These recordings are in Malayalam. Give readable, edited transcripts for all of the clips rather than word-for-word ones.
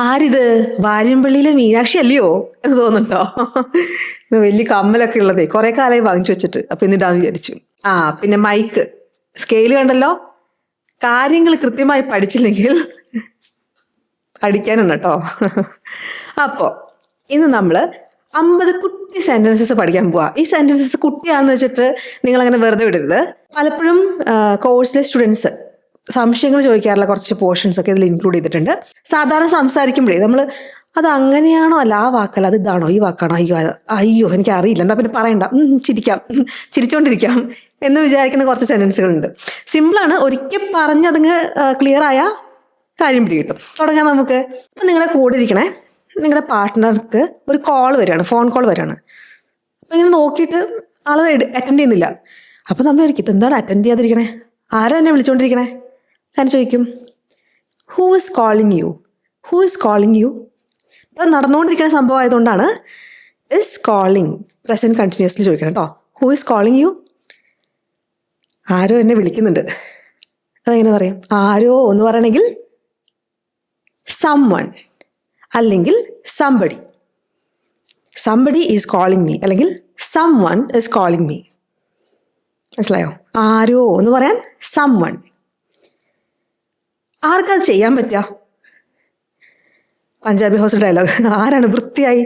ആരിത്? വാര്യമ്പള്ളിയിലെ മീനാക്ഷി അല്ലയോ എന്ന് തോന്നുന്നുണ്ടോ? വലിയ കമ്മലൊക്കെ ഉള്ളതേ കുറെ കാലമായി വാങ്ങിച്ചു വെച്ചിട്ട്. അപ്പൊ എന്നിട്ടാന്ന് വിചാരിച്ചു. പിന്നെ മൈക്ക് സ്കെയിൽ കണ്ടല്ലോ. കാര്യങ്ങൾ കൃത്യമായി പഠിച്ചില്ലെങ്കിൽ അടിക്കാനുണ്ട് കേട്ടോ. അപ്പോ ഇന്ന് നമ്മള് 50 കുട്ടി സെന്റൻസസ് പഠിക്കാൻ പോവാ. ഈ സെന്റൻസസ് കുട്ടിയാണെന്ന് വെച്ചിട്ട് നിങ്ങൾ അങ്ങനെ വെറുതെ വിടരുത്. പലപ്പോഴും കോഴ്സിലെ സ്റ്റുഡൻസ് സംശയങ്ങൾ ചോദിക്കാറുള്ള കുറച്ച് പോർഷൻസ് ഒക്കെ ഇതിൽ ഇൻക്ലൂഡ് ചെയ്തിട്ടുണ്ട്. സാധാരണ സംസാരിക്കുമ്പോഴേ നമ്മൾ അത് അങ്ങനെയാണോ, അല്ല ആ വാക്കല്ല, അത് ഇതാണോ, ഈ വാക്കാണോ, അയ്യോ എനിക്ക് അറിയില്ല, എന്താ പിന്നെ പറയണ്ട, ചിരിക്കാം, ചിരിച്ചോണ്ടിരിക്കാം എന്ന് വിചാരിക്കുന്ന കുറച്ച് സെന്റൻസുകളുണ്ട്. സിമ്പിളാണ്, ഒരിക്കൽ പറഞ്ഞതങ്ങ് ക്ലിയർ ആയ കാര്യം പിടികിട്ടും. തുടങ്ങാം നമുക്ക്. അപ്പം നിങ്ങളുടെ കൂടെ ഇരിക്കണേ നിങ്ങളുടെ പാർട്ട്ണർക്ക് ഒരു കോൾ വരികയാണ്, ഫോൺ കോൾ വരികയാണ്. അപ്പം ഇങ്ങനെ നോക്കിയിട്ട് ആളത് അറ്റൻഡ് ചെയ്യുന്നില്ല. അപ്പം നമ്മൾ ഒരിക്കലും എന്താണ് അറ്റൻഡ് ചെയ്യാതിരിക്കണേ, ആരാ എന്നെ വിളിച്ചുകൊണ്ടിരിക്കണേ ഞാൻ ചോദിക്കും. Who is calling you, who is calling you. അപ്പം നടന്നുകൊണ്ടിരിക്കുന്ന സംഭവം ആയതുകൊണ്ടാണ് ഇസ് കോളിങ് പ്രസൻറ്റ് കണ്ടിന്യൂസ്ലി ചോദിക്കണം കേട്ടോ. ഹൂ ഇസ് കോളിങ് യു, ആരോ എന്നെ വിളിക്കുന്നുണ്ട്. അതെങ്ങനെ പറയും? ആരോ എന്ന് പറയണമെങ്കിൽ someone അല്ലെങ്കിൽ somebody. somebody is calling me അല്ലെങ്കിൽ someone is calling me. മനസ്സിലായോ? ആരോ എന്ന് പറയാൻ someone. ആർക്കത് ചെയ്യാൻ പറ്റുക? Punjabi house dialogue. ആരാണ് വൃത്തിയായി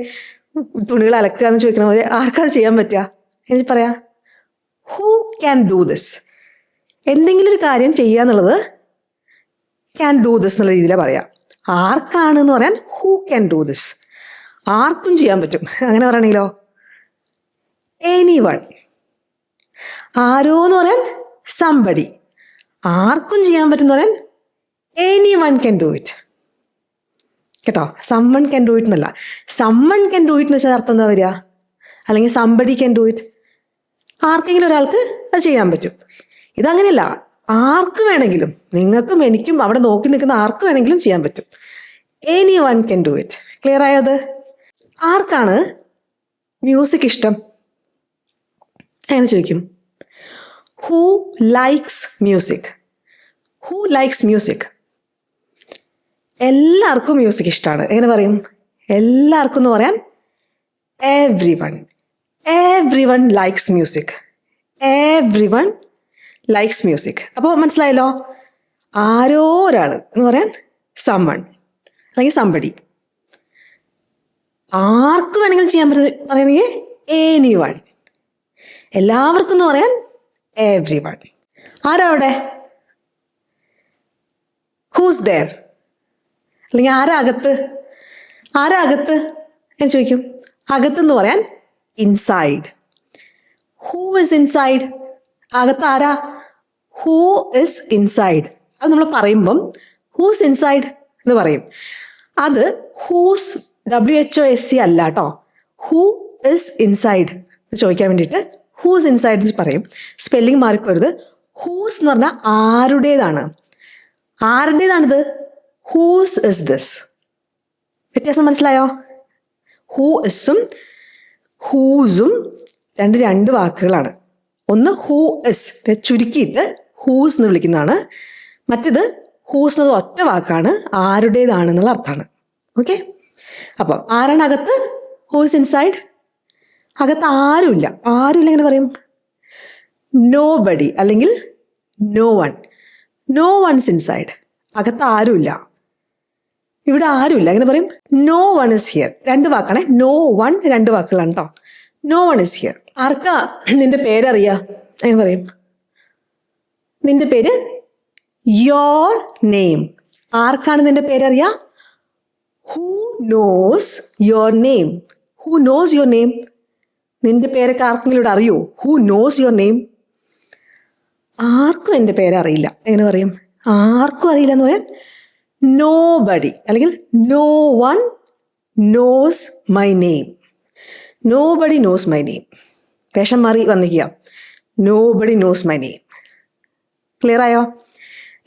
തുണികൾ അലക്കുക എന്ന് ചോദിക്കണ പോലെ ആർക്കത് ചെയ്യാൻ പറ്റുക? എനിക്ക് പറയാ ഹൂ ക്യാൻ ഡൂ ദിസ്. എന്തെങ്കിലും ഒരു കാര്യം ചെയ്യുക എന്നുള്ളത് ക്യാൻ ഡൂ ദിസ് എന്നുള്ള രീതിയിലാണ് പറയാം. ആർക്കാണ് എന്ന് പറയാൻ ഹൂ ക്യാൻ ഡൂ ദിസ്. ആർക്കും ചെയ്യാൻ പറ്റും. അങ്ങനെ പറയണെങ്കിലോ എനി വൺ. ആരോ എന്ന് പറയാൻ സംബഡി. ആർക്കും ചെയ്യാൻ പറ്റുന്ന പറയാൻ any one can do it. കേട്ടോ, സമ്മൺ ക്യാൻ ഡൂ ഇറ്റ് എന്നല്ല. സമ്മൺ ക്യാൻ ഡൂ ഇറ്റ് എന്ന് വെച്ചാൽ അർത്ഥം എന്താ വരിക? അല്ലെങ്കിൽ സംബഡി ക്യാൻ ഡൂ ഇറ്റ്. ആർക്കെങ്കിലും ഒരാൾക്ക് അത് ചെയ്യാൻ പറ്റും. ഇതങ്ങനെയല്ല, ആർക്ക് വേണമെങ്കിലും, നിങ്ങൾക്കും എനിക്കും അവിടെ നോക്കി നിൽക്കുന്ന ആർക്ക് വേണമെങ്കിലും ചെയ്യാൻ പറ്റും. Any one can do it. Clear ആയത്? ആർക്കാണ് മ്യൂസിക് ഇഷ്ടം? അങ്ങനെ ചോദിക്കും. Who likes music. Who likes music. എല്ലാവർക്കും മ്യൂസിക് ഇഷ്ടമാണ്. എങ്ങനെ പറയും? എല്ലാവർക്കും എന്ന് പറയാൻ every one. Every one likes music. Every one likes music. അപ്പോൾ മനസ്സിലായല്ലോ? ആരോ ഒരാൾ എന്ന് പറയാൻ സമ്മൺ അല്ലെങ്കിൽ സംബഡി. ആർക്ക് വേണമെങ്കിലും ചെയ്യാൻ പറയണമെങ്കിൽ എനി വൺ. എല്ലാവർക്കും എന്ന് പറയാൻ എവ്രി വൺ. ആരാ അവിടെ? Who's there. അല്ലെങ്കിൽ ആരാ അകത്ത്? ആരാ അകത്ത് എന്ന് ചോദിക്കും. അകത്തെന്ന് പറയാൻ ഇൻസൈഡ്. Who is inside. അകത്ത് ആരാ? Who is inside. അത് നമ്മൾ പറയുമ്പം ഹൂസ് ഇൻസൈഡ് എന്ന് പറയും. അത് ഹൂസ് WHOSE അല്ല കേട്ടോ. ഹൂ ഇസ് ഇൻസൈഡ് എന്ന് ചോദിക്കാൻ വേണ്ടിയിട്ട് ഹൂസ് ഇൻസൈഡ് എന്ന് പറയും. സ്പെല്ലിംഗ് മാറിപ്പോരുത്. ഹൂസ് എന്ന് പറഞ്ഞാൽ ആരുടേതാണ്. ആരുടേതാണിത്? Whose is this. വ്യത്യാസം മനസ്സിലായോ? ഹൂ ഇസും ഹൂസും രണ്ട് വാക്കുകളാണ്. ഒന്ന് ഹൂ ഇസ് ചുരുക്കിയിട്ട് ഹൂസ് എന്ന് വിളിക്കുന്നതാണ്. മറ്റേത് ഹൂസ് എന്നത് ഒറ്റ വാക്കാണ്, ആരുടേതാണെന്നുള്ള അർത്ഥമാണ്. ഓക്കെ, അപ്പോൾ ആരാണ് അകത്ത്? Who's inside. അകത്ത് ആരുമില്ല. ആരുമില്ല എങ്ങനെ പറയും? നോ ബഡി അല്ലെങ്കിൽ no one. No one's inside. അകത്ത് ആരുമില്ല. ഇവിടെ ആരുമില്ല എങ്ങനെ പറയും? No one is here. രണ്ട് വാക്കാണ്. നോ വൺ രണ്ട് വാക്കുകളാണ് കേട്ടോ. No one is here. ആർക്കാ നിന്റെ പേരറിയാ? എങ്ങനെ പറയും? നിന്റെ പേര് യോർ നെയിം. ആർക്കാണ് നിന്റെ പേരറിയാ? Who knows your name. Who knows your name. നിന്റെ പേരൊക്കെ ആർക്കെങ്കിലും ഇവിടെ അറിയോ? Who knows your name. ആർക്കും എൻ്റെ പേരറിയില്ല എങ്ങനെ പറയും? ആർക്കും അറിയില്ല എന്ന് പറയാൻ നോ ബഡി അല്ലെങ്കിൽ no one knows my name. Nobody knows my name. വേഷം മാറി വന്നിക്കുക. Nobody knows my name. Clear ആയോ?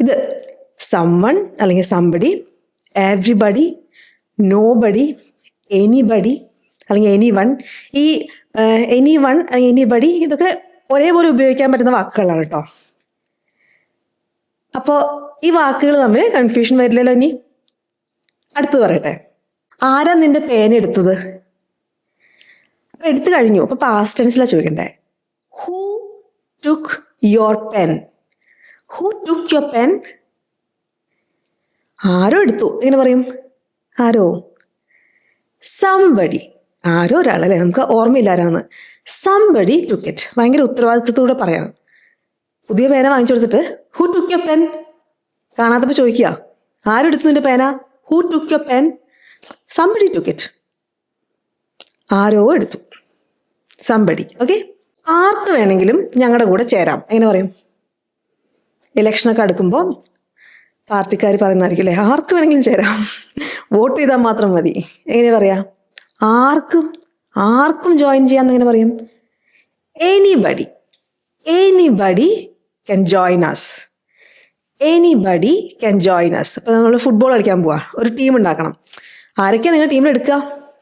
ഇത് സമ്മൺ അല്ലെങ്കിൽ somebody, everybody, nobody, anybody അല്ലെങ്കിൽ എനി വൺ. ഈ എനി വൺ അല്ലെങ്കിൽ എനിബഡി ഇതൊക്കെ ഒരേപോലെ ഉപയോഗിക്കാൻ പറ്റുന്ന വാക്കുകളാണ് കേട്ടോ. അപ്പോൾ ഈ വാക്കുകൾ തമ്മിൽ കൺഫ്യൂഷൻ വരില്ലല്ലോ ഇനി. അടുത്തത് പറയട്ടെ. ആരാ നിന്റെ പേന എടുത്തത്? അപ്പം എടുത്തു കഴിഞ്ഞു. അപ്പം പാസ്റ്റ് ടെൻസിലാണ് ചോദിക്കണ്ടേ. Who took your pen? Who took your pen? ആരോ എടുത്തു. എങ്ങനെ പറയും? ആരോ. സംബഡി. ആരോ ഒരാളല്ലേ, നമുക്ക് ഓർമ്മയില്ല ആരാന്ന്. Somebody took it. ഭയങ്കര ഉത്തരവാദിത്വത്തോടെ പറയണം. പുതിയ പേന വാങ്ങിച്ചു കൊടുത്തിട്ട് ഹൂ ടുക്ക് യുവർ പെൻ? കാണാത്തപ്പോൾ ചോദിക്കുക, ആരെടുത്തു നിന്റെ പേന? Who took your pen? Somebody took it. ആരോ എടുത്തു. സംബഡി. ഓക്കെ. ആർക്ക് വേണമെങ്കിലും ഞങ്ങളുടെ കൂടെ ചേരാം. എങ്ങനെ പറയും? ഇലക്ഷനൊക്കെ അടുക്കുമ്പോൾ പാർട്ടിക്കാർ പറയുന്നതായിരിക്കും അല്ലേ, ആർക്ക് വേണമെങ്കിലും ചേരാം, വോട്ട് ചെയ്താൽ മാത്രം മതി. എങ്ങനെ പറയാം? ആർക്കും ജോയിൻ ചെയ്യാമെന്ന് എങ്ങനെ പറയും? Anybody. Anybody can join us. Anybody can join us. അപ്പോൾ നമ്മൾ ഫുട്ബോൾ കളിക്കാൻ പോവാ, ഒരു ടീം ഉണ്ടാക്കണം. ആരൊക്കെയാണ് നിങ്ങൾ ടീമിൽ എടുക്കുക?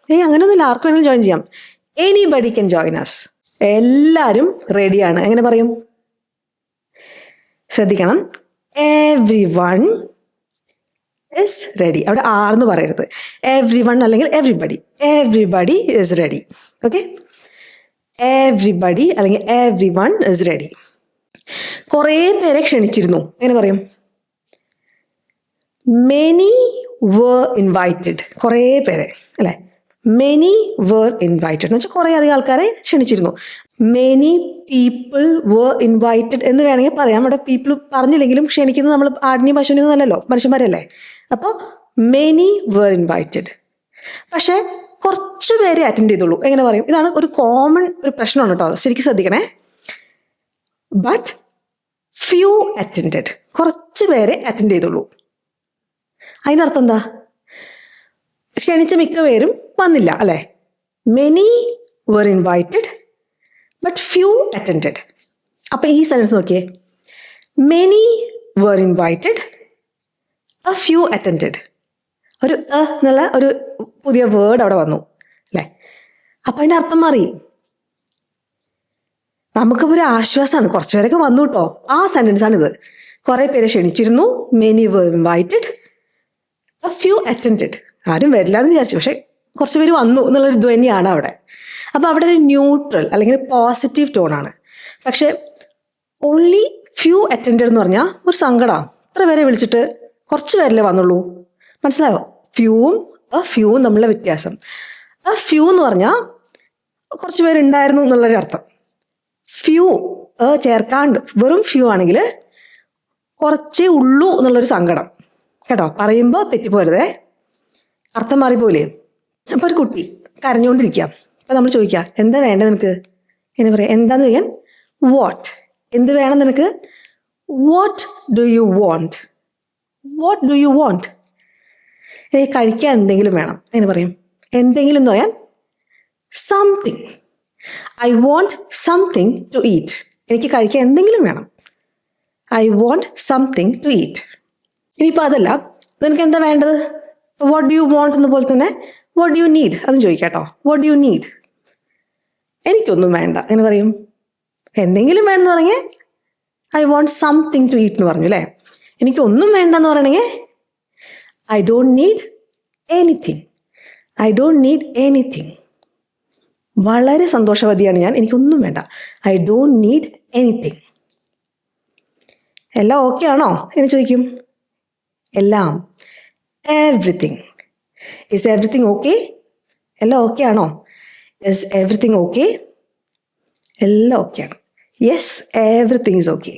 അങ്ങനെയൊന്നുമില്ല, ആർക്ക് വേണമെങ്കിലും ജോയിൻ ചെയ്യാം. Anybody can join us. എല്ലാവരും റെഡിയാണ്. എങ്ങനെ പറയും? ശ്രദ്ധിക്കണം, എവ്രി വൺ ഇസ് റെഡി. അവിടെ ആർന്ന് പറയരുത്. എവ്രി വൺ അല്ലെങ്കിൽ everybody. Everybody is ready. Okay. Everybody അല്ലെങ്കിൽ എവ്രി വൺ ഇസ് റെഡി. കുറേ പേരെ ക്ഷണിച്ചിരുന്നു. എങ്ങനെ പറയും? Many were invited. കുറേ പേരെ അല്ലേ, മെനി വേർ ഇൻവൈറ്റഡ് എന്ന് വെച്ചാൽ കുറേ അധികം ആൾക്കാരെ ക്ഷണിച്ചിരുന്നു. മെനി പീപ്പിൾ വേർ ഇൻവൈറ്റഡ് എന്ന് വേണമെങ്കിൽ പറയാം. അവിടെ പീപ്പിൾ പറഞ്ഞില്ലെങ്കിലും ക്ഷണിക്കുന്നത് നമ്മൾ ആടിനെയും പശുവിനെയും അല്ലല്ലോ, മനുഷ്യന്മാരല്ലേ. അപ്പോൾ മെനി വേർ ഇൻവൈറ്റഡ്. പക്ഷേ കുറച്ച് പേരെ അറ്റൻഡ് ചെയ്തുള്ളൂ. എങ്ങനെ പറയും? ഇതാണ് ഒരു കോമൺ ഒരു പ്രശ്നമാണ് കേട്ടോ, ശരിക്കും ശ്രദ്ധിക്കണേ. But few attended. കുറച്ച് പേരെ അറ്റൻഡ് ചെയ്തുള്ളൂ. അതിൻ്റെ അർത്ഥം എന്താ? ക്ഷണിച്ച മിക്ക പേരും വന്നില്ല അല്ലേ. Many were invited but few attended. അപ്പം ഈ സെൻറ്റൻസ് നോക്കിയേ, many were invited a few attended. ഒരു എന്നുള്ള ഒരു പുതിയ വേർഡ് അവിടെ വന്നു അല്ലേ. അപ്പം അതിൻ്റെ അർത്ഥം മാറി. നമുക്കിപ്പോൾ ഒരു ആശ്വാസമാണ്, കുറച്ച് പേരൊക്കെ വന്നു കേട്ടോ. ആ സെൻറ്റൻസാണിത്. കുറേ പേരെ ക്ഷണിച്ചിരുന്നു, many were invited a few attended. ആരും വരില്ല എന്ന് വിചാരിച്ചു, പക്ഷേ കുറച്ച് പേര് വന്നു എന്നുള്ളൊരു ഇത് തന്നെയാണ് അവിടെ. അപ്പോൾ അവിടെ ഒരു ന്യൂട്രൽ അല്ലെങ്കിൽ പോസിറ്റീവ് ടോണാണ്. പക്ഷേ ഓൺലി ഫ്യൂ അറ്റൻഡഡ് എന്ന് പറഞ്ഞാൽ ഒരു സങ്കടമാണ്. ഇത്ര പേരെ വിളിച്ചിട്ട് കുറച്ച് പേരല്ലേ വന്നുള്ളൂ. മനസ്സിലായോ? ഫ്യൂവും ഫ്യൂവും തമ്മിലുള്ള വ്യത്യാസം. ഫ്യൂ എന്ന് പറഞ്ഞാൽ കുറച്ച് പേരുണ്ടായിരുന്നു എന്നുള്ളൊരു അർത്ഥം. ഫ്യൂ ചേർക്കാണ്ട് വെറും ഫ്യൂ ആണെങ്കിൽ കുറച്ചേ ഉള്ളൂ എന്നുള്ളൊരു സങ്കടം കേട്ടോ. പറയുമ്പോൾ തെറ്റിപ്പോരുതേ, അർത്ഥം മാറിപ്പോലെ. അപ്പോൾ ഒരു കുട്ടി കരഞ്ഞുകൊണ്ടിരിക്കുക. അപ്പോൾ നമ്മൾ ചോദിക്കുക, എന്താ വേണ്ടത് നിനക്ക്? എന്ന് പറയാം. എന്താന്ന് ചോദിക്കാൻ വാട്ട്. എന്ത് വേണം നിനക്ക്? What do you want? What do you want? കഴിക്കാൻ എന്തെങ്കിലും വേണം. എന്ന് പറയും. എന്തെങ്കിലും എന്ന് പറയാൻ something. I want something to eat. എനിക്ക് കഴിക്കാൻ എന്തെങ്കിലും വേണം. I want something to eat. ഇനിയിപ്പോൾ അതല്ല, നിനക്ക് എന്താ വേണ്ടത്? വാട്ട് ഡു യു വോണ്ട് എന്ന പോലെ തന്നെ വാട്ട് ഡു യു നീഡ് അതും ചോദിക്കാം കേട്ടോ. What do you need? എനിക്കൊന്നും വേണ്ട എന്ന് പറയും. എന്തെങ്കിലും വേണമെന്ന് പറഞ്ഞാൽ I want something to eat എന്ന് പറഞ്ഞു അല്ലേ. എനിക്കൊന്നും വേണ്ടെന്ന് പറയണമെങ്കിൽ I don't need anything. I don't need anything. വളരെ സന്തോഷവതിയാണ് ഞാൻ, എനിക്കൊന്നും വേണ്ട. I don't need anything. എല്ലാം ഓക്കെ ആണോ എന്ന് ചോദിക്കും. എല്ലാം. എവ്രിതിങ്. Is everything okay? എല്ലാം ഓക്കെ ആണോ? Is everything okay? എല്ലാം ഓക്കെയാണ്. Yes, everything is okay.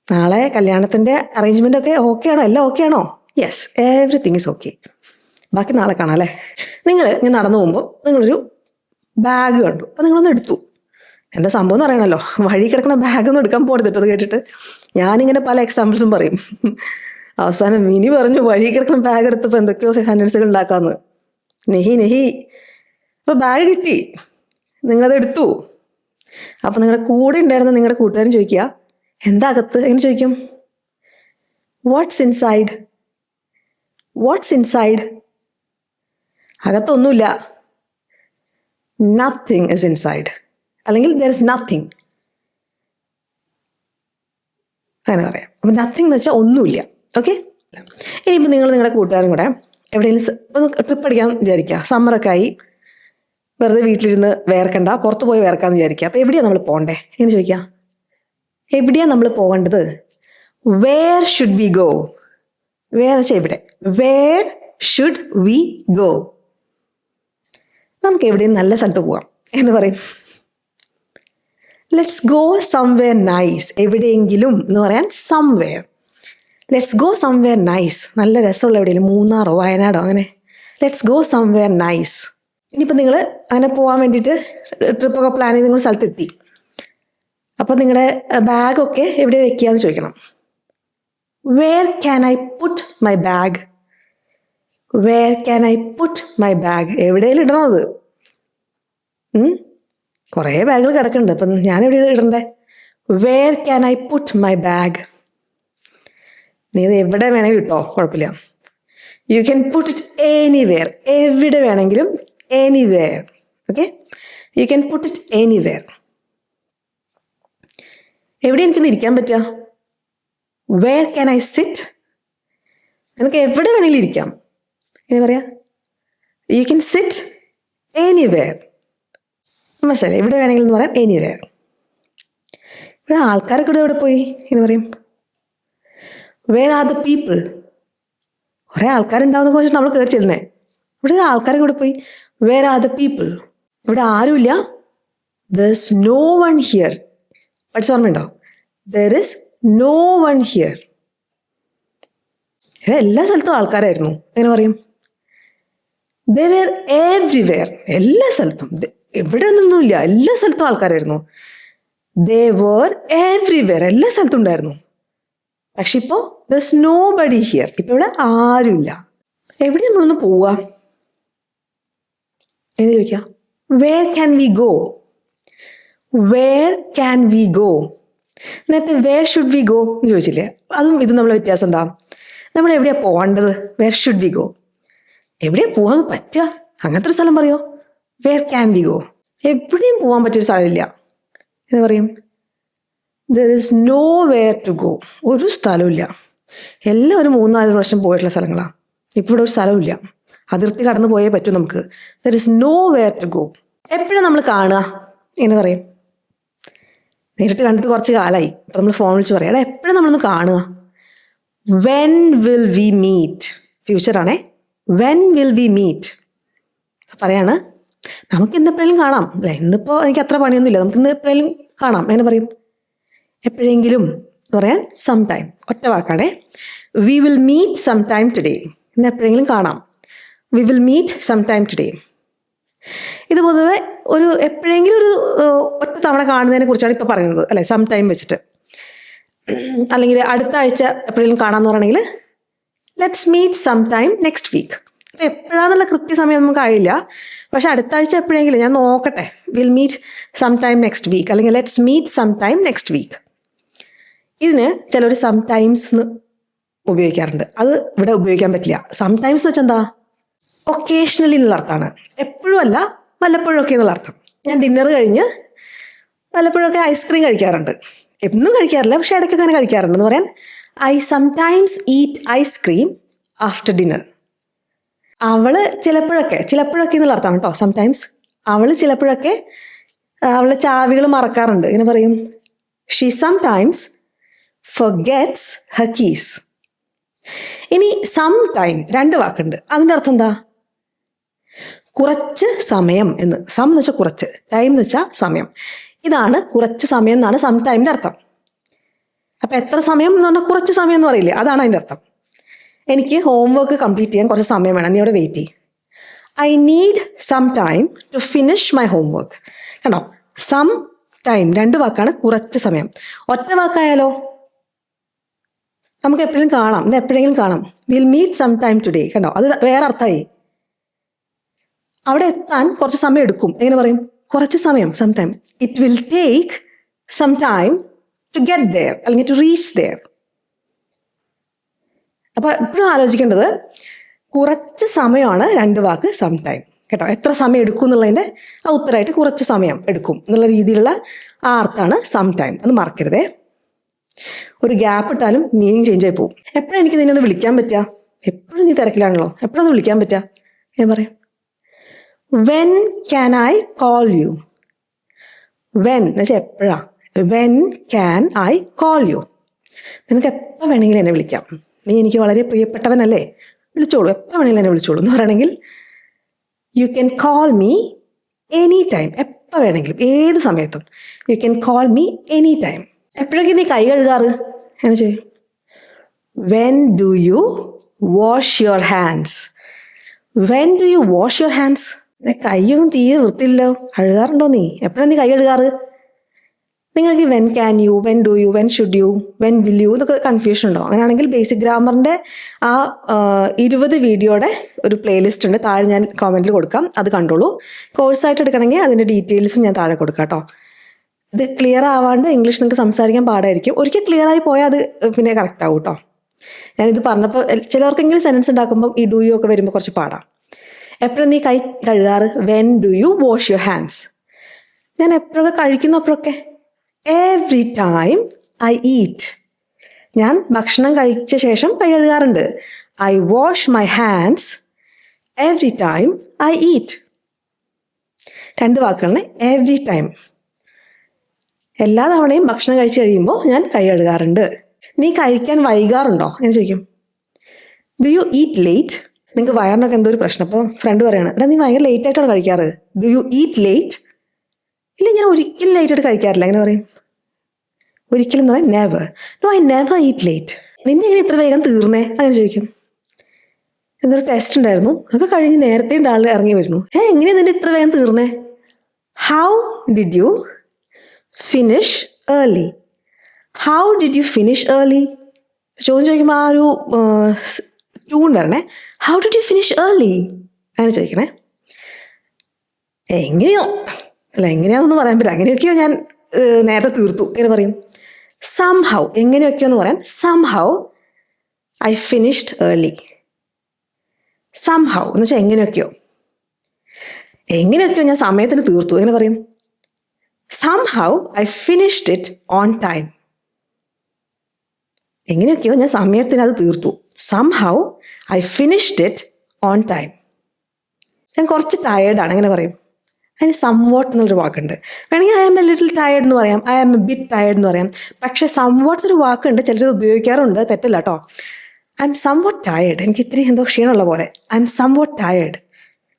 നാളെ കല്യാണത്തിൻ്റെ അറേഞ്ച്മെൻ്റ് ഒക്കെ ഓക്കെ ആണോ? എല്ലാം ഓക്കെ ആണോ? Yes, everything is okay. ബാക്കി നാളെ കാണാം അല്ലേ. നിങ്ങൾ ഇങ്ങനെ നടന്നു പോകുമ്പോൾ നിങ്ങളൊരു ബാഗ് കണ്ടു. അപ്പോൾ നിങ്ങളൊന്ന് എടുത്തു. എന്താ സംഭവം എന്ന് അറിയണമല്ലോ. വഴി കിടക്കുന്ന ബാഗൊന്നും എടുക്കാൻ പോകരുത് അത് കേട്ടിട്ട്. ഞാനിങ്ങനെ പല എക്സാമ്പിൾസും പറയും. അവസാനം മിനി പറഞ്ഞു വഴി കിടക്കുന്ന ബാഗ് എടുത്തപ്പോൾ എന്തൊക്കെയോ സെൻറ്റൻസുകൾ ഉണ്ടാക്കാമെന്ന്. നെഹി. അപ്പോൾ ബാഗ് കിട്ടി, നിങ്ങളത് എടുത്തു. അപ്പോൾ നിങ്ങളുടെ കൂടെ ഉണ്ടായിരുന്ന നിങ്ങളുടെ കൂട്ടുകാരൻ ചോദിക്കുക, എന്താ അകത്ത്? എങ്ങനെ ചോദിക്കും? What's inside? What's inside? അകത്തൊന്നുമില്ല. നത്തിങ് ഇസ് ഇൻസൈഡ്, അല്ലെങ്കിൽ ദർ ഇസ് നത്തിങ്, അങ്ങനെ പറയാം. അപ്പം നത്തിങ് എന്ന് വെച്ചാൽ ഒന്നുമില്ല. ഓക്കെ. ഇനിയിപ്പോൾ നിങ്ങൾ നിങ്ങളുടെ കൂട്ടുകാരും കൂടെ എവിടെയെങ്കിലും ഒന്ന് ട്രിപ്പ് അടിക്കാൻ വിചാരിക്കുക. സമ്മറൊക്കെ ആയി, വെറുതെ വീട്ടിലിരുന്ന് വേർക്കണ്ട, പുറത്ത് പോയി വേർക്കാമെന്ന് വിചാരിക്കുക. അപ്പോൾ എവിടെയാണ് നമ്മൾ പോകണ്ടേ എന്ന് ചോദിക്കുക. എവിടെയാണ് നമ്മൾ പോകേണ്ടത്? Where should we go? Where വെച്ചാൽ എവിടെ? Where should we go? നമുക്ക് എവിടെയും നല്ല സ്ഥലത്ത് പോവാം എന്ന് പറയും. Let's go somewhere nice. എവിടെയെങ്കിലും എന്ന് പറയാൻ somewhere. Let's go somewhere nice. നല്ല രസമുള്ള എവിടെയെങ്കിലും, മൂന്നാറോ വയനാടോ അങ്ങനെ. Let's go somewhere nice. ഇനിയിപ്പോൾ നിങ്ങൾ അങ്ങനെ പോകാൻ വേണ്ടിയിട്ട് ട്രിപ്പൊക്കെ പ്ലാൻ ചെയ്ത് നിങ്ങൾ സ്ഥലത്തെത്തി. അപ്പോൾ നിങ്ങളുടെ ബാഗൊക്കെ എവിടെ വെക്കുക എന്ന് ചോദിക്കണം. Where can I put my bag? Where can I put my bag? എവിടെയെങ്കിലും ഇടണം അത്. കുറേ ബാഗുകൾ കിടക്കുന്നുണ്ട്, അപ്പം ഞാൻ എവിടെയാണ് ഇടണ്ടേ? Where can I put my bag? നീ ഇത് എവിടെ വേണമെങ്കിലും ഇട്ടോ, കുഴപ്പമില്ല. You can put it anywhere. എവിടെ വേണമെങ്കിലും, anywhere. Okay, you can put it anywhere. എവിടെ എനിക്കൊന്ന് ഇരിക്കാൻ പറ്റുക? Where can I sit? നിനക്ക് എവിടെ വേണമെങ്കിലും ഇരിക്കാം. എങ്ങനെ പറയാ? You can sit anywhere. മനസ്സിലായി? എവിടെ വേണമെങ്കിലും എന്ന് പറയാം, എനിവെയർ. ഇവിടെ ആൾക്കാരൊക്കെ ഇവിടെ എവിടെ പോയി എന്ന് പറയും. Where are the people? കുറേ ആൾക്കാരുണ്ടാവുന്ന കുറച്ച് നമ്മൾ കയറി ചെല്ലണേ. ഇവിടെ ആൾക്കാരൊക്കെ ഇവിടെ പോയി. Where are the people? ഇവിടെ ആരുമില്ല. There is no one here. പഠിച്ച ഓർമ്മയുണ്ടോ? There is no one here. എല്ലാ സ്ഥലത്തും ആൾക്കാരായിരുന്നു. എങ്ങനെ പറയും? They were everywhere. എല്ലാ സ്ഥലത്തും, എവിടെ നിന്നൊന്നുമില്ല, എല്ലാ സ്ഥലത്തും ആൾക്കാരായിരുന്നു. They were everywhere. എല്ലാ സ്ഥലത്തും ഉണ്ടായിരുന്നു. പക്ഷെ ഇപ്പോൾ there is nobody here. ഇപ്പം ഇവിടെ ആരുമില്ല. എവിടെ നമ്മളൊന്ന് പോവുക എന്ന് ചോദിക്കാം. Where can we go? Where can we go? നേരത്തെ വേർ ഷുഡ് വി ഗോ എന്ന് ചോദിച്ചില്ലേ? അതും ഇതും നമ്മളെ വ്യത്യാസം എന്താ? നമ്മൾ എവിടെയാണ് പോകേണ്ടത്? Where should we go. എവിടെയാണ് പോകാൻ പറ്റുക? അങ്ങനത്തെ ഒരു സ്ഥലം പറയോ? Where can we go? എവിടെയും പോകാൻ പറ്റിയൊരു സ്ഥലമില്ല എന്ന് പറയും. There is nowhere to go. ഒരു സ്ഥലമില്ല. എല്ലാം ഒരു 3-4 പ്രാവശ്യം പോയിട്ടുള്ള സ്ഥലങ്ങളാണ്. ഇപ്പോൾ ഇവിടെ ഒരു സ്ഥലമില്ല. അതിർത്തി കടന്നു പോയേ പറ്റൂ നമുക്ക്. There is nowhere to go. എപ്പോഴും നമ്മൾ കാണുക എന്ന് പറയും. നേരിട്ട് കണ്ടിട്ട് കുറച്ച് കാലമായി. ഇപ്പം നമ്മൾ ഫോൺ വിളിച്ച് പറയാം, എടാ എപ്പോഴും നമ്മളൊന്ന് കാണുക. When will we meet? ഫ്യൂച്ചറാണേ. വെൻ വിൽ വി മീറ്റ് പറയാണ്. നമുക്ക് ഇന്ന് എപ്പോഴെങ്കിലും കാണാം അല്ലേ? ഇന്നിപ്പോൾ എനിക്ക് അത്ര പണിയൊന്നുമില്ല, നമുക്ക് ഇന്ന് എപ്പോഴെങ്കിലും കാണാം. എങ്ങനെ പറയും? എപ്പോഴെങ്കിലും എന്ന് പറയാൻ സം ടൈം. ഒറ്റ വാക്കാണേ. We will meet some time today. ഇന്ന് എപ്പോഴെങ്കിലും കാണാം. We will meet some time today. ഇത് പൊതുവെ ഒരു എപ്പോഴെങ്കിലും ഒരു ഒറ്റ തവണ കാണുന്നതിനെ കുറിച്ചാണ് ഇപ്പോൾ പറയുന്നത് അല്ലേ? സം ടൈം വെച്ചിട്ട്. അല്ലെങ്കിൽ അടുത്ത ആഴ്ച എപ്പോഴെങ്കിലും കാണാമെന്ന് പറയണമെങ്കിൽ let's meet some time next week. അപ്പോൾ എപ്പോഴാന്നുള്ള കൃത്യസമയം നമുക്ക് ആയില്ല. പക്ഷെ അടുത്ത ആഴ്ച എപ്പോഴെങ്കിലും ഞാൻ നോക്കട്ടെ. Will meet some time next week, അല്ലെങ്കിൽ let's meet some time next week. ഇതിന് ചിലർ സം ടൈംസ് എന്ന് ഉപയോഗിക്കാറുണ്ട്. അത് ഇവിടെ ഉപയോഗിക്കാൻ പറ്റില്ല. സം ടൈംസ് എന്ന് വെച്ചാൽ എന്താ? ഒക്കേഷണലി എന്നുള്ള അർത്ഥമാണ്. എപ്പോഴും അല്ല, വല്ലപ്പോഴൊക്കെ എന്നുള്ള അർത്ഥം. ഞാൻ ഡിന്നർ കഴിഞ്ഞ് വല്ലപ്പോഴൊക്കെ ഐസ്ക്രീം കഴിക്കാറുണ്ട്. എന്നും കഴിക്കാറില്ല, പക്ഷെ ഇടയ്ക്കൊക്കെ അങ്ങനെ കഴിക്കാറുണ്ട് എന്ന് പറയാൻ I sometimes eat ice cream after dinner. അവൾ ചിലപ്പോഴൊക്കെ എന്നുള്ള അർത്ഥമാണ് കേട്ടോ. സംടൈംസ് അവൾ ചിലപ്പോഴൊക്കെ അവളെ ചാവികൾ മറക്കാറുണ്ട്. ഇങ്ങനെ പറയും, ഷീ സംടൈംസ് ഫർഗെറ്റ്സ് ഹർ കീസ്. ഇനി സം ടൈം 2 വാക്കുണ്ട്. അതിൻ്റെ അർത്ഥം എന്താ? കുറച്ച് സമയം എന്ന്. സം എന്ന് വെച്ചാൽ കുറച്ച്, ടൈം എന്ന് വെച്ചാൽ സമയം. ഇതാണ് കുറച്ച് സമയം എന്നാണ് സം ടൈമിൻ്റെ അർത്ഥം. അപ്പം എത്ര സമയം എന്ന് പറഞ്ഞാൽ കുറച്ച് സമയം എന്ന് പറയില്ലേ, അതാണ് അതിൻ്റെ അർത്ഥം. എനിക്ക് ഹോംവർക്ക് കംപ്ലീറ്റ് ചെയ്യാൻ കുറച്ച് സമയം വേണം, നീ അവിടെ വെയിറ്റ് ചെയ്യും. I need some time to finish my homework. കണ്ടോ, സം ടൈം 2 വാക്കാണ്. കുറച്ച് സമയം ഒറ്റ വാക്കായാലോ നമുക്ക് എപ്പോഴും കാണാം, ഇത് എപ്പോഴെങ്കിലും കാണാം. Will meet some time today. കണ്ടോ, അത് വേറെ അർത്ഥമായി. അവിടെ എത്താൻ കുറച്ച് സമയം എടുക്കും. എങ്ങനെ പറയും? കുറച്ച് സമയം, some time. It will take some time to get there, അല്ലെങ്കിൽ ടു റീച്ച് ദെയർ. അപ്പോൾ എപ്പോഴും ആലോചിക്കേണ്ടത് കുറച്ച് സമയമാണ് 2 വാക്ക് സം ടൈം കേട്ടോ. എത്ര സമയം എടുക്കും എന്നുള്ളതിൻ്റെ ആ ഉത്തരമായിട്ട് കുറച്ച് സമയം എടുക്കും എന്നുള്ള രീതിയിലുള്ള ആ അർത്ഥമാണ് സം ടൈം. അത് മറക്കരുതേ. ഒരു ഗ്യാപ്പ് ഇട്ടാലും മീനിങ് ചേഞ്ച് ആയി പോകും. എപ്പോഴും എനിക്ക് നിന്നെ ഒന്ന് വിളിക്കാൻ പറ്റുക എപ്പോഴും നീ തിരക്കിലാണല്ലോ, എപ്പോഴൊന്ന് വിളിക്കാൻ പറ്റുക? ഞാൻ പറയാം, when can I call you? When എന്ന് വെച്ചാൽ എപ്പോഴാ. When can I call you? നിനക്ക് എപ്പോൾ വേണമെങ്കിലും എന്നെ വിളിക്കാം, നീ എനിക്ക് വളരെ പ്രിയപ്പെട്ടവനല്ലേ, വിളിച്ചോളൂ, എപ്പോൾ വേണമെങ്കിലും എന്നെ വിളിച്ചോളൂ എന്ന് പറയണമെങ്കിൽ you can call me any time. എപ്പോൾ വേണമെങ്കിലും, ഏത് സമയത്തും you can call me any time. എപ്പോഴൊക്കെ നീ കൈ കഴുകാറ് എന്ന് ചോദിക്കും. When do you wash your hands? When do you wash your hands? കൈയൊന്നും തീരെ വൃത്തിയില്ലല്ലോ, കഴുകാറുണ്ടോ നീ? എപ്പോഴാണ് നീ കൈ കഴുകാറ്? നിങ്ങൾക്ക് when can you, when do you, when should you, when will you എന്നൊക്കെ കൺഫ്യൂഷൻ ഉണ്ടോ? അങ്ങനെയാണെങ്കിൽ ബേസിക് ഗ്രാമറിൻ്റെ ആ 20 വീഡിയോയുടെ ഒരു പ്ലേലിസ്റ്റ് ഉണ്ട്, താഴെ ഞാൻ കമൻറ്റിൽ കൊടുക്കാം, അത് കണ്ടോളൂ. കോഴ്സായിട്ട് എടുക്കണമെങ്കിൽ അതിൻ്റെ ഡീറ്റെയിൽസ് ഞാൻ താഴെ കൊടുക്കാം കേട്ടോ. ഇത് ക്ലിയർ ആവാണ്ട് ഇംഗ്ലീഷ് നിങ്ങൾക്ക് സംസാരിക്കാൻ പാടായിരിക്കും. ഒരിക്കൽ ക്ലിയർ ആയി പോയാൽ അത് പിന്നെ കറക്റ്റ് ആവും കേട്ടോ. ഞാനിത് പറഞ്ഞപ്പോൾ ചിലർക്കെങ്കിലും സെൻറ്റൻസ് ഉണ്ടാക്കുമ്പോൾ ഈ ഡു യു ഒക്കെ വരുമ്പോൾ കുറച്ച് പാടാം. എപ്പോഴും നീ കൈ കഴുകാറ്? When do you wash your hands? ഞാൻ എപ്പോഴൊക്കെ കഴിക്കുന്നു അപ്പോഴൊക്കെ. Every time I eat. ഞാൻ ഭക്ഷണം കഴിച്ച ശേഷം കൈ കഴുകാറുണ്ട്. I wash my hands every time I eat. 2 വാക്കുകളാണ്. എവ്രി ടൈം, എല്ലാ തവണയും ഭക്ഷണം കഴിച്ച് കഴിയുമ്പോൾ ഞാൻ കൈ കഴുകാറുണ്ട്. നീ കഴിക്കാൻ വൈകാറുണ്ടോ എന്ന് ചോദിക്കും. Do you eat late? നിങ്ങൾക്ക് വയറിനൊക്കെ എന്തോ ഒരു പ്രശ്നം, അപ്പോൾ ഫ്രണ്ട് പറയാണ്, എടാ നീ ഭയങ്കര ലേറ്റ് ആയിട്ടാണ് കഴിക്കാറ്. Do you eat late? ഇല്ല, ഞാൻ ഒരിക്കലും ലേറ്റ് ആയിട്ട് കഴിക്കാറില്ല. എങ്ങനെ പറയും? ഒരിക്കലും എന്ന് പറയാം never. No, I never eat late. നിന്നെ എങ്ങനെ ഇത്ര വേഗം തീർന്നേ അങ്ങനെ ചോദിക്കും. എന്തൊരു ടെസ്റ്റ് ഉണ്ടായിരുന്നു, അതൊക്കെ കഴിഞ്ഞ് നേരത്തെ ആൾ ഇറങ്ങി വരുന്നു. എങ്ങനെയാണ് നിന്റെ ഇത്ര വേഗം തീർന്നേ? How did you finish early? How did you finish early? ചോദ്യം ചോദിക്കുമ്പോൾ ആ ഒരു ട്യൂൺ വരണേ. How did you finish early അങ്ങനെ ചോദിക്കണേ. എങ്ങനെയോ അല്ല, എങ്ങനെയാണെന്ന് പറയാൻ പറ്റില്ല. അങ്ങനെയൊക്കെയോ ഞാൻ നേരത്തെ തീർത്തു എങ്ങനെ പറയും? Somehow. എങ്ങനെയൊക്കെയോ എന്ന് പറയാൻ somehow I finished early. Somehow എന്ന് വെച്ചാൽ എങ്ങനെയൊക്കെയോ. എങ്ങനെയൊക്കെയോ ഞാൻ സമയത്തിന് തീർത്തു എങ്ങനെ പറയും? Somehow I finished it on time. എങ്ങനെയൊക്കെയോ ഞാൻ സമയത്തിന് അത് തീർത്തു. Somehow I finished it on time. ഞാൻ കുറച്ച് ടയേർഡാണ് എങ്ങനെ പറയും? അതിന് സംവാട്ട് എന്നുള്ളൊരു വാക്കുണ്ട്. വേണമെങ്കിൽ I am a little tired എന്ന് പറയാം, I am a bit tired എന്ന് പറയാം. പക്ഷേ സംവാട്ട് എന്നൊരു വാക്കുണ്ട്, ചിലർ ഉപയോഗിക്കാറുണ്ട്, തെറ്റല്ല കേട്ടോ. ഐ എം സംവാട്ട് ടയേർഡ്, എനിക്ക് ഇത്തിരി എന്തോ ക്ഷീണമുള്ള പോലെ. ഐ എം സംവാട്ട് ടയേർഡ്,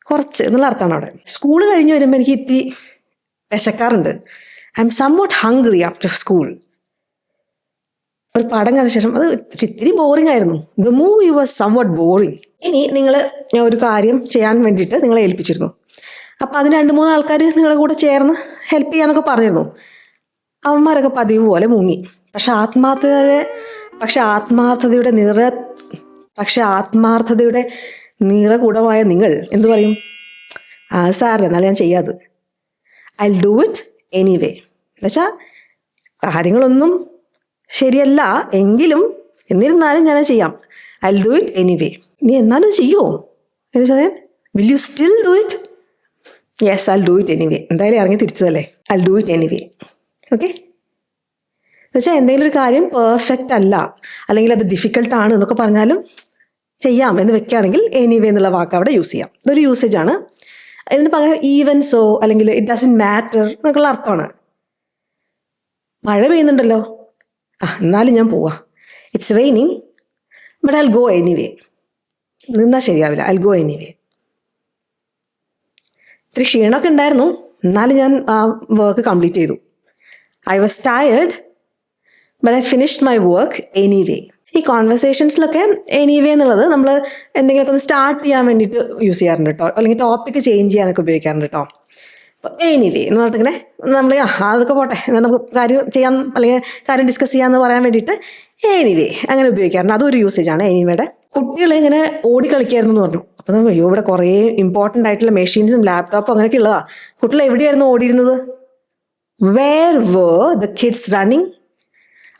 കുറച്ച് എന്നുള്ള അർത്ഥമാണ് അവിടെ. സ്കൂൾ കഴിഞ്ഞ് വരുമ്പോൾ എനിക്ക് ഇത്തിരി വിശക്കാറുണ്ട്. I am somewhat hungry after school. ഒരു പടം കണ്ട ശേഷം അത് ഇത്തിരി ബോറിംഗ് ആയിരുന്നു. The movie was somewhat boring. ഇനി നിങ്ങൾ ഒരു കാര്യം ചെയ്യാൻ വേണ്ടിയിട്ട് നിങ്ങളെ ഏൽപ്പിച്ചിരുന്നു. അപ്പോൾ അതിന് 2-3 ആൾക്കാർ നിങ്ങളുടെ കൂടെ ചേർന്ന് ഹെൽപ്പ് ചെയ്യാന്നൊക്കെ പറഞ്ഞിരുന്നു. അവന്മാരൊക്കെ പതിവ് പോലെ മുങ്ങി. പക്ഷെ ആത്മാർത്ഥതയുടെ നിറകൂടമായ നിങ്ങൾ എന്തു പറയും? സാറില്ല, എന്നാലും ഞാൻ ചെയ്യാതെ. I do it anyway. എന്നുവെച്ചാൽ കാര്യങ്ങളൊന്നും ശരിയല്ല എങ്കിലും എന്നിരുന്നാലും ഞാനത് ചെയ്യാം. I do it anyway. നീ എന്നാലും ചെയ്യുമോ എന്ന് ചോദിച്ചാൽ will you still do it? Yes, I do it anyway. എന്തായാലും ഇറങ്ങി തിരിച്ചതല്ലേ, I do it anyway. Okay. എന്നുവെച്ചാൽ എന്തെങ്കിലും ഒരു കാര്യം പെർഫെക്റ്റ് അല്ല, അല്ലെങ്കിൽ അത് ഡിഫിക്കൽട്ടാണ് എന്നൊക്കെ പറഞ്ഞാലും ചെയ്യാം എന്ന് വെക്കുകയാണെങ്കിൽ എനിവേ എന്നുള്ള വാക്ക് അവിടെ യൂസ് ചെയ്യാം. ഇതൊരു യൂസേജ് ആണ്. ഇതിന് പകരം ഈവൻ സോ അല്ലെങ്കിൽ ഇറ്റ് ഡസൻറ്റ് മാറ്റർ എന്നൊക്കെയുള്ള അർത്ഥമാണ്. മഴ പെയ്യുന്നുണ്ടല്ലോ, എന്നാലും ഞാൻ പോവാം. It's raining but I go anyway. നിന്നാൽ ശരിയാവില്ല, ഐ ഗോ എനിവേ. ഇത്തിരി ക്ഷീണമൊക്കെ ഉണ്ടായിരുന്നു, എന്നാലും ഞാൻ ആ വർക്ക് കംപ്ലീറ്റ് ചെയ്തു. I was tired but I finished my work anyway. ഈ കോൺവെർസേഷൻസിലൊക്കെ എനിവേ എന്നുള്ളത് നമ്മൾ എന്തെങ്കിലുമൊക്കെ ഒന്ന് സ്റ്റാർട്ട് ചെയ്യാൻ വേണ്ടിയിട്ട് യൂസ് ചെയ്യാറുണ്ട് കേട്ടോ, അല്ലെങ്കിൽ ടോപ്പിക്ക് ചേഞ്ച് ചെയ്യാനൊക്കെ ഉപയോഗിക്കാറുണ്ട് കേട്ടോ. അപ്പോൾ എനിവേ എന്ന് പറഞ്ഞിട്ടിങ്ങനെ നമ്മൾ അതൊക്കെ പോട്ടെ, നമുക്ക് കാര്യം ചെയ്യാം അല്ലെങ്കിൽ കാര്യം ഡിസ്കസ് ചെയ്യാമെന്ന് പറയാൻ വേണ്ടിയിട്ട് എനിവേ അങ്ങനെ ഉപയോഗിക്കാറുണ്ട്. അതൊരു യൂസേജാണ് എനിവേയുടെ. കുട്ടികൾ ഇങ്ങനെ ഓടിക്കളിക്കായിരുന്നു എന്ന് പറഞ്ഞു. അപ്പോൾ അയ്യോ, ഇവിടെ കുറേ ഇമ്പോർട്ടൻ്റ് ആയിട്ടുള്ള മെഷീൻസും ലാപ്ടോപ്പും അങ്ങനെയൊക്കെ ഉള്ളതാ. കുട്ടികൾ എവിടെയായിരുന്നു ഓടിയിരുന്നത്? Where were the kids running?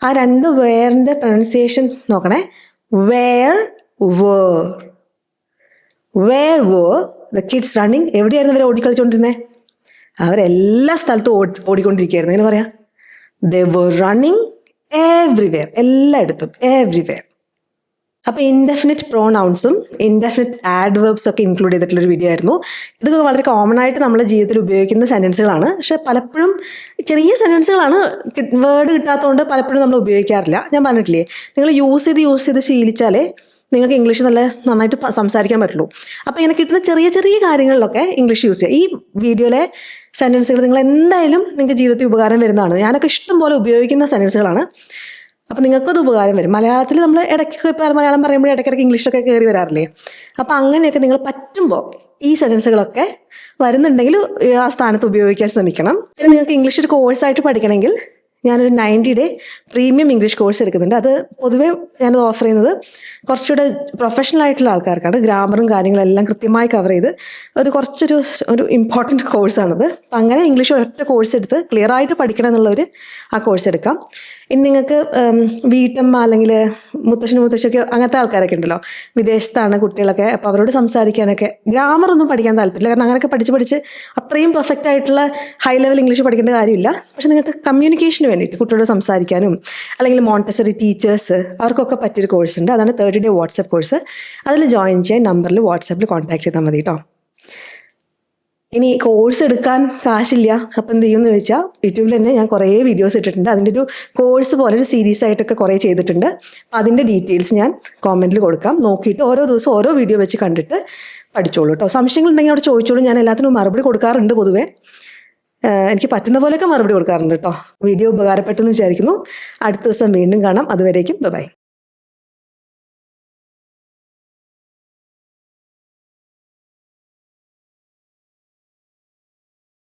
ആ 2 വേറിൻ്റെ പ്രൊനൗൺസിയേഷൻ നോക്കണേ. were the kids running? എവിടെയായിരുന്നു ഇവർ ഓടിക്കളിച്ചുകൊണ്ടിരുന്നത്? അവരെല്ലാ സ്ഥലത്തും ഓടിക്കൊണ്ടിരിക്കുകയായിരുന്നു. എങ്ങനെ പറയാം? they were running everywhere. എല്ലായിടത്തും, everywhere. അപ്പോൾ ഇൻഡെഫിനിറ്റ് പ്രോനൗൺസും ഇൻഡെഫിനിറ്റ് ആഡ്വേർബ്സ് ഒക്കെ ഇൻക്ലൂഡ് ചെയ്തിട്ടുള്ളൊരു വീഡിയോ ആയിരുന്നു. ഇതൊക്കെ വളരെ കോമൺ ആയിട്ട് നമ്മുടെ ജീവിതത്തിൽ ഉപയോഗിക്കുന്ന സെൻറ്റൻസുകളാണ്. പക്ഷേ പലപ്പോഴും ചെറിയ സെൻറ്റൻസുകളാണ്, വേർഡ് കിട്ടാത്തതുകൊണ്ട് പലപ്പോഴും നമ്മൾ ഉപയോഗിക്കാറില്ല. ഞാൻ പറഞ്ഞിട്ടില്ലേ, നിങ്ങൾ യൂസ് ചെയ്ത് ശീലിച്ചാലേ നിങ്ങൾക്ക് ഇംഗ്ലീഷ് നന്നായിട്ട് സംസാരിക്കാൻ പറ്റുള്ളൂ. അപ്പോൾ ഇങ്ങനെ കിട്ടുന്ന ചെറിയ ചെറിയ കാര്യങ്ങളിലൊക്കെ ഇംഗ്ലീഷ് യൂസ് ചെയ്യുക. ഈ വീഡിയോയിലെ സെൻറ്റൻസുകൾ നിങ്ങൾ എന്തായാലും നിങ്ങൾക്ക് ജീവിതത്തിൽ ഉപകാരം വരുന്നതാണ്. ഞാനൊക്കെ ഇഷ്ടം പോലെ ഉപയോഗിക്കുന്ന സെൻറ്റൻസുകളാണ്. അപ്പോൾ നിങ്ങൾക്കത് ഉപകാരം വരും. മലയാളത്തിൽ നമ്മൾ ഇടയ്ക്കൊക്കെ ഇപ്പോൾ മലയാളം പറയുമ്പോൾ ഇടയ്ക്കിടയ്ക്ക് ഇംഗ്ലീഷൊക്കെ കയറി വരാറില്ലേ? അപ്പോൾ അങ്ങനെയൊക്കെ നിങ്ങൾ പറ്റുമ്പോൾ ഈ സെൻറ്റൻസുകളൊക്കെ വരുന്നുണ്ടെങ്കിൽ ആ സ്ഥാനത്ത് ഉപയോഗിക്കാൻ ശ്രമിക്കണം. പിന്നെ നിങ്ങൾക്ക് ഇംഗ്ലീഷ് ഒരു കോഴ്സായിട്ട് പഠിക്കണമെങ്കിൽ ഞാനൊരു 90-day പ്രീമിയം ഇംഗ്ലീഷ് കോഴ്സ് എടുക്കുന്നുണ്ട്. അത് പൊതുവേ ഞാനത് ഓഫർ ചെയ്യുന്നത് കുറച്ചുകൂടെ പ്രൊഫഷണൽ ആയിട്ടുള്ള ആൾക്കാർക്കാണ്. ഗ്രാമറും കാര്യങ്ങളെല്ലാം കൃത്യമായി കവർ ചെയ്ത് ഒരു ഇമ്പോർട്ടൻറ്റ് കോഴ്സാണത്. അപ്പം അങ്ങനെ ഇംഗ്ലീഷ് ഒറ്റ കോഴ്സ് എടുത്ത് ക്ലിയർ ആയിട്ട് പഠിക്കണം എന്നുള്ളവർ ആ കോഴ്സ് എടുക്കാം. ഇനി നിങ്ങൾക്ക് വീട്ടമ്മ അല്ലെങ്കിൽ മുത്തശ്ശിയൊക്കെ അങ്ങനത്തെ ആൾക്കാരൊക്കെ ഉണ്ടല്ലോ, വിദേശത്താണ് കുട്ടികളൊക്കെ, അപ്പോൾ അവരോട് സംസാരിക്കാനൊക്കെ ഗ്രാമറൊന്നും പഠിക്കാൻ താല്പര്യമില്ല. കാരണം അങ്ങനെയൊക്കെ പഠിച്ച് അത്രയും പെർഫെക്റ്റ് ആയിട്ടുള്ള ഹൈ ലെവൽ ഇംഗ്ലീഷ് പഠിക്കേണ്ട കാര്യമില്ല. പക്ഷെ നിങ്ങൾക്ക് കമ്മ്യൂണിക്കേഷന് വേണ്ടിയിട്ട് കുട്ടികളോട് സംസാരിക്കാനും അല്ലെങ്കിൽ മോണ്ടസറി ടീച്ചേഴ്സ് അവർക്കൊക്കെ പറ്റിയൊരു കോഴ്സ് ഉണ്ട്. അതാണ് 30-day വാട്സപ്പ് കോഴ്സ്. അതിൽ ജോയിൻ ചെയ്യാൻ നമ്പറിൽ വാട്സപ്പിൽ കോൺടാക്ട് ചെയ്താൽ മതി കേട്ടോ. ഇനി കോഴ്സ് എടുക്കാൻ കാശില്ല, അപ്പം എന്ത് ചെയ്യുമെന്ന് ചോദിച്ചാൽ യൂട്യൂബിൽ തന്നെ ഞാൻ കുറേ വീഡിയോസ് ഇട്ടിട്ടുണ്ട്. അതിൻ്റെ ഒരു കോഴ്സ് പോലെ ഒരു സീരീസ് ആയിട്ടൊക്കെ കുറേ ചെയ്തിട്ടുണ്ട്. അപ്പം അതിൻ്റെ ഡീറ്റെയിൽസ് ഞാൻ കോമെൻറ്റിൽ കൊടുക്കാം. നോക്കിയിട്ട് ഓരോ ദിവസം ഓരോ വീഡിയോ വെച്ച് കണ്ടിട്ട് പഠിച്ചോളൂ കേട്ടോ. സംശയങ്ങളുണ്ടെങ്കിൽ അവിടെ ചോദിച്ചോളൂ. ഞാൻ എല്ലാത്തിനും മറുപടി കൊടുക്കാറുണ്ട്. പൊതുവേ എനിക്ക് പറ്റുന്ന പോലെയൊക്കെ മറുപടി കൊടുക്കാറുണ്ട് കേട്ടോ. വീഡിയോ ഉപകാരപ്പെട്ടെന്ന് വിചാരിക്കുന്നു. അടുത്ത ദിവസം വീണ്ടും കാണാം. അതുവരേക്കും ബൈ.